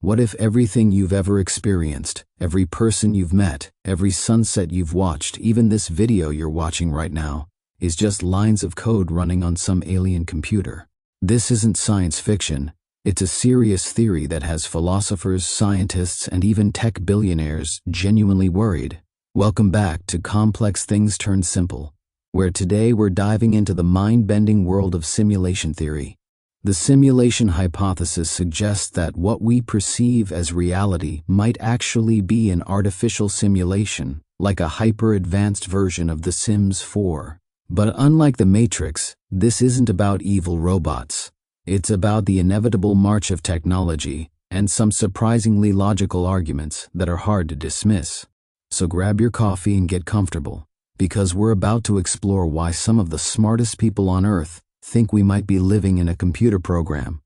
What if everything you've ever experienced, every person you've met, every sunset you've watched, even this video you're watching right now, is just lines of code running on some alien computer? This isn't science fiction. It's a serious theory that has philosophers, scientists, and even tech billionaires genuinely worried. Welcome back to Complex Things Turned Simple, where today we're diving into the mind-bending world of simulation theory. The simulation hypothesis suggests that what we perceive as reality might actually be an artificial simulation, like a hyper-advanced version of The Sims 4. But unlike The Matrix, this isn't about evil robots. It's about the inevitable march of technology and some surprisingly logical arguments that are hard to dismiss. So grab your coffee and get comfortable, because we're about to explore why some of the smartest people on Earth think we might be living in a computer program.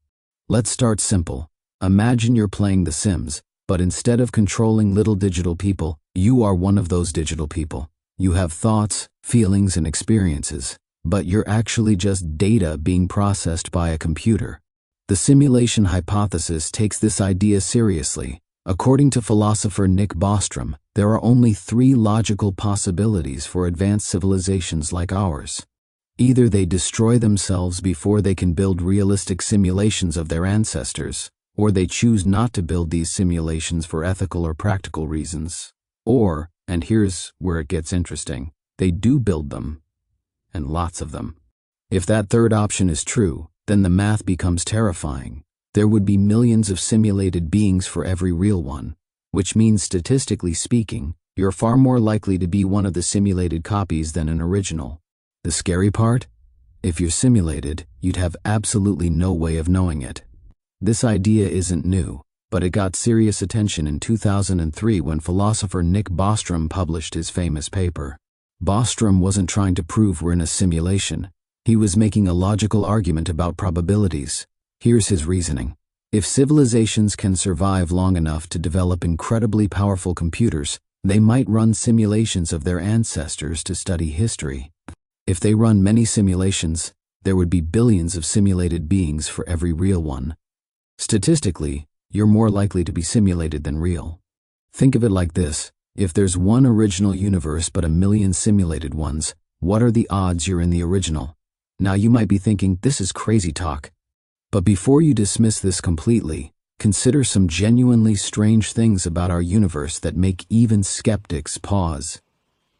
Let's start simple. Imagine you're playing The Sims, but instead of controlling little digital people, you are one of those digital people. You have thoughts, feelings, and experiences, but you're actually just data being processed by a computer. The simulation hypothesis takes this idea seriously. According to philosopher Nick Bostrom, there are only 3 logical possibilities for advanced civilizations like ours. Either they destroy themselves before they can build realistic simulations of their ancestors, or they choose not to build these simulations for ethical or practical reasons. Or, and here's where it gets interesting, they do build them, and lots of them. If that third option is true, then the math becomes terrifying. There would be millions of simulated beings for every real one, which means statistically speaking, you're far more likely to be one of the simulated copies than an original. The scary part? If you're simulated, you'd have absolutely no way of knowing it. This idea isn't new, but it got serious attention in 2003 when philosopher Nick Bostrom published his famous paper. Bostrom wasn't trying to prove we're in a simulation. He was making a logical argument about probabilities. Here's his reasoning. If civilizations can survive long enough to develop incredibly powerful computers, they might run simulations of their ancestors to study history. If they run many simulations, there would be billions of simulated beings for every real one. Statistically, you're more likely to be simulated than real. Think of it like this. If there's one original universe but a million simulated ones, what are the odds you're in the original? Now you might be thinking, this is crazy talk. But before you dismiss this completely, consider some genuinely strange things about our universe that make even skeptics pause.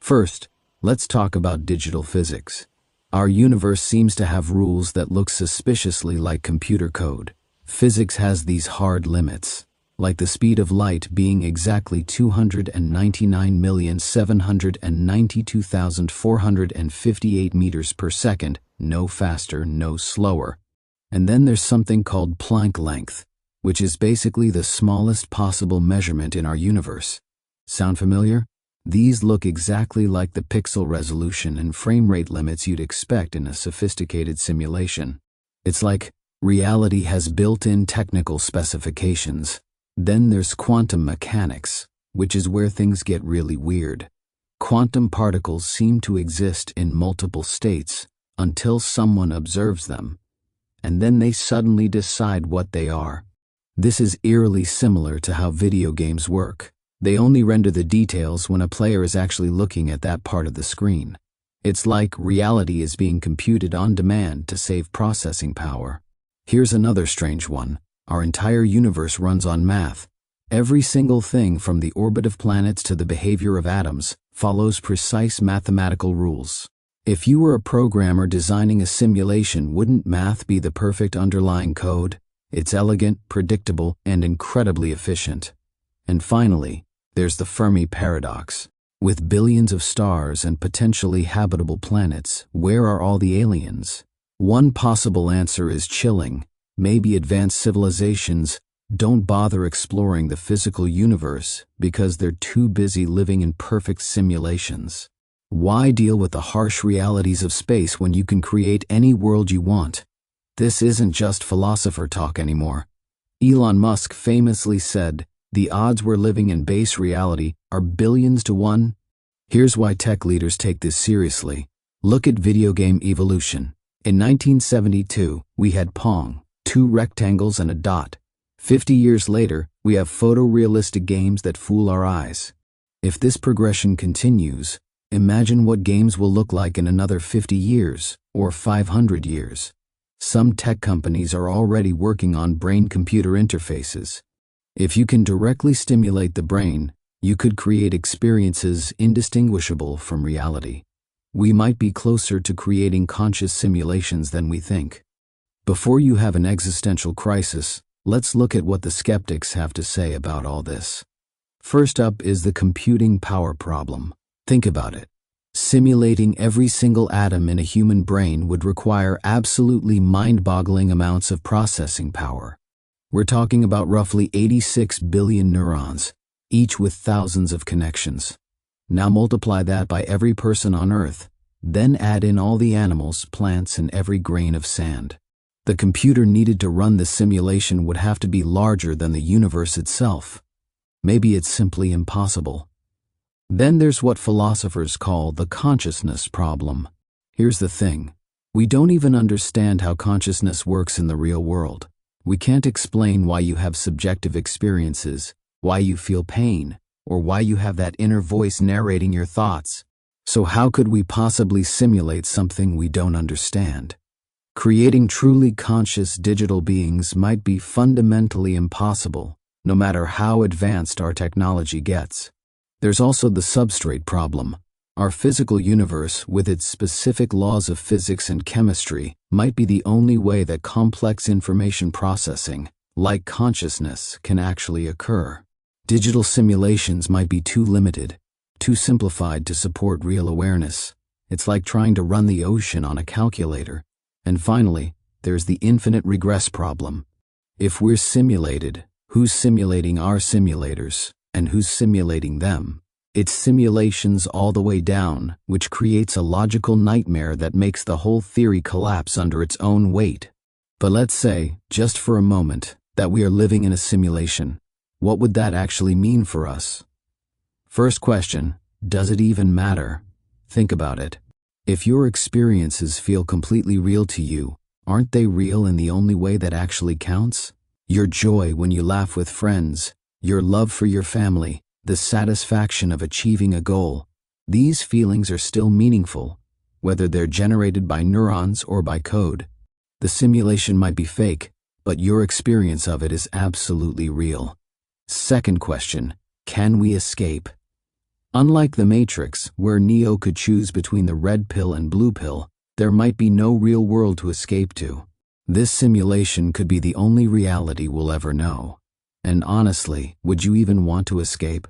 First, let's talk about digital physics. Our universe seems to have rules that look suspiciously like computer code. Physics has these hard limits, like the speed of light being exactly 299,792,458 meters per second, no faster, no slower. And then there's something called Planck length, which is basically the smallest possible measurement in our universe. Sound familiar? These look exactly like the pixel resolution and frame rate limits you'd expect in a sophisticated simulation. It's like reality has built-in technical specifications. Then there's quantum mechanics, which is where things get really weird. Quantum particles seem to exist in multiple states until someone observes them, and then they suddenly decide what they are. This is eerily similar to how video games work. They only render the details when a player is actually looking at that part of the screen. It's like reality is being computed on demand to save processing power. Here's another strange one. Our entire universe runs on math. Every single thing from the orbit of planets to the behavior of atoms follows precise mathematical rules. If you were a programmer designing a simulation, wouldn't math be the perfect underlying code? It's elegant, predictable, and incredibly efficient. And finally, there's the Fermi paradox. With billions of stars and potentially habitable planets, where are all the aliens? One possible answer is chilling. Maybe advanced civilizations don't bother exploring the physical universe because they're too busy living in perfect simulations. Why deal with the harsh realities of space when you can create any world you want? This isn't just philosopher talk anymore. Elon Musk famously said, "The odds we're living in base reality are billions to 1. Here's why tech leaders take this seriously. Look at video game evolution. In 1972, we had Pong, 2 rectangles and a dot. 50 years later, We have photorealistic games that fool our eyes. If this progression continues, imagine what games will look like in another 50 years or 500 years. Some tech companies are already working on brain-computer interfaces. If you can directly stimulate the brain, you could create experiences indistinguishable from reality. We might be closer to creating conscious simulations than we think. Before you have an existential crisis, let's look at what the skeptics have to say about all this. First up is the computing power problem. Think about it. Simulating every single atom in a human brain would require absolutely mind-boggling amounts of processing power. We're talking about roughly 86 billion neurons, each with thousands of connections. Now multiply that by every person on Earth, then add in all the animals, plants, and every grain of sand. The computer needed to run this simulation would have to be larger than the universe itself. Maybe it's simply impossible. Then there's what philosophers call the consciousness problem. Here's the thing. We don't even understand how consciousness works in the real world. We can't explain why you have subjective experiences, why you feel pain, or why you have that inner voice narrating your thoughts. So how could we possibly simulate something we don't understand? Creating truly conscious digital beings might be fundamentally impossible, no matter how advanced our technology gets. There's also the substrate problem. Our physical universe, with its specific laws of physics and chemistry, might be the only way that complex information processing, like consciousness, can actually occur. Digital simulations might be too limited, too simplified to support real awareness. It's like trying to run the ocean on a calculator. And finally, there's the infinite regress problem. If we're simulated, who's simulating our simulators? And who's simulating them? It's simulations all the way down, which creates a logical nightmare that makes the whole theory collapse under its own weight. But let's say, just for a moment, that we are living in a simulation. What would that actually mean for us? First question, does it even matter? Think about it. If your experiences feel completely real to you, aren't they real in the only way that actually counts? Your joy when you laugh with friends, your love for your family, the satisfaction of achieving a goal. These feelings are still meaningful, whether they're generated by neurons or by code. The simulation might be fake, but your experience of it is absolutely real. Second question, can we escape? Unlike the Matrix, where Neo could choose between the red pill and blue pill, there might be no real world to escape to. This simulation could be the only reality we'll ever know. And honestly, would you even want to escape?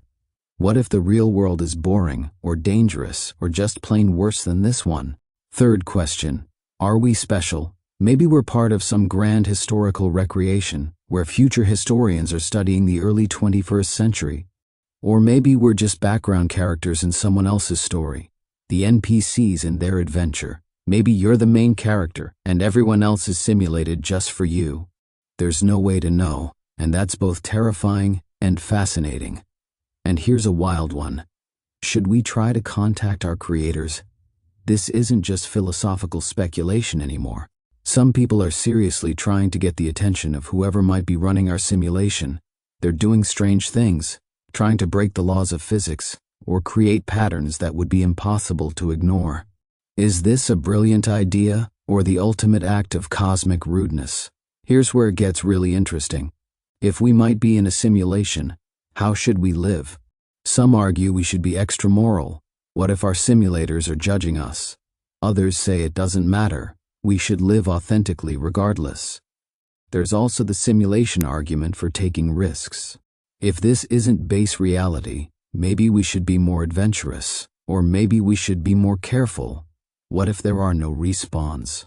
What if the real world is boring, or dangerous, or just plain worse than this one? Third question, are we special? Maybe we're part of some grand historical recreation, where future historians are studying the early 21st century. Or maybe we're just background characters in someone else's story, the NPCs in their adventure. Maybe you're the main character, and everyone else is simulated just for you. There's no way to know. And that's both terrifying and fascinating. And here's a wild one. Should we try to contact our creators? This isn't just philosophical speculation anymore. Some people are seriously trying to get the attention of whoever might be running our simulation. They're doing strange things, trying to break the laws of physics, or create patterns that would be impossible to ignore. Is this a brilliant idea, or the ultimate act of cosmic rudeness? Here's where it gets really interesting. If we might be in a simulation, how should we live? Some argue we should be extra moral. What if our simulators are judging us? Others say it doesn't matter. We should live authentically regardless. There's also the simulation argument for taking risks. If this isn't base reality, maybe we should be more adventurous, or maybe we should be more careful. What if there are no respawns?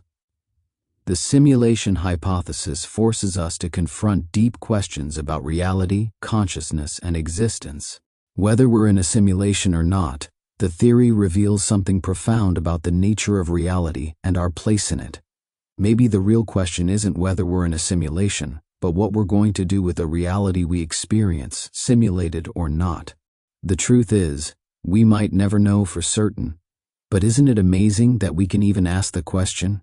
The simulation hypothesis forces us to confront deep questions about reality, consciousness, and existence. Whether we're in a simulation or not, the theory reveals something profound about the nature of reality and our place in it. Maybe the real question isn't whether we're in a simulation, but what we're going to do with the reality we experience, simulated or not. The truth is, we might never know for certain. But isn't it amazing that we can even ask the question?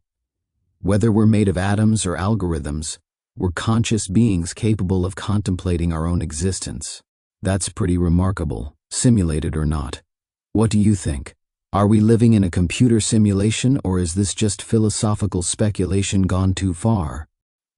Whether we're made of atoms or algorithms, We're conscious beings capable of contemplating our own existence. That's pretty remarkable, simulated or not. What do you think? Are we living in a computer simulation, or is this just philosophical speculation gone too far?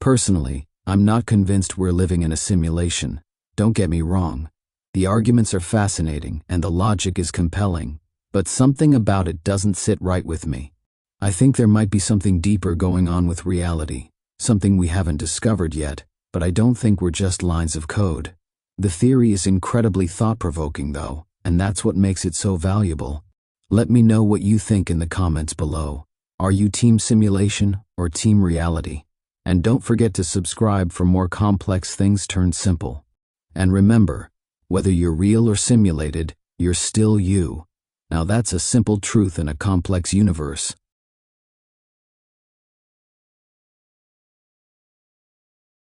Personally, I'm not convinced we're living in a simulation. Don't get me wrong. The arguments are fascinating and the logic is compelling, but something about it doesn't sit right with me. I think there might be something deeper going on with reality, something we haven't discovered yet, but I don't think we're just lines of code. The theory is incredibly thought-provoking though, and that's what makes it so valuable. Let me know what you think in the comments below. Are you team simulation or team reality? And don't forget to subscribe for more complex things turned simple. And remember, whether you're real or simulated, you're still you. Now that's a simple truth in a complex universe.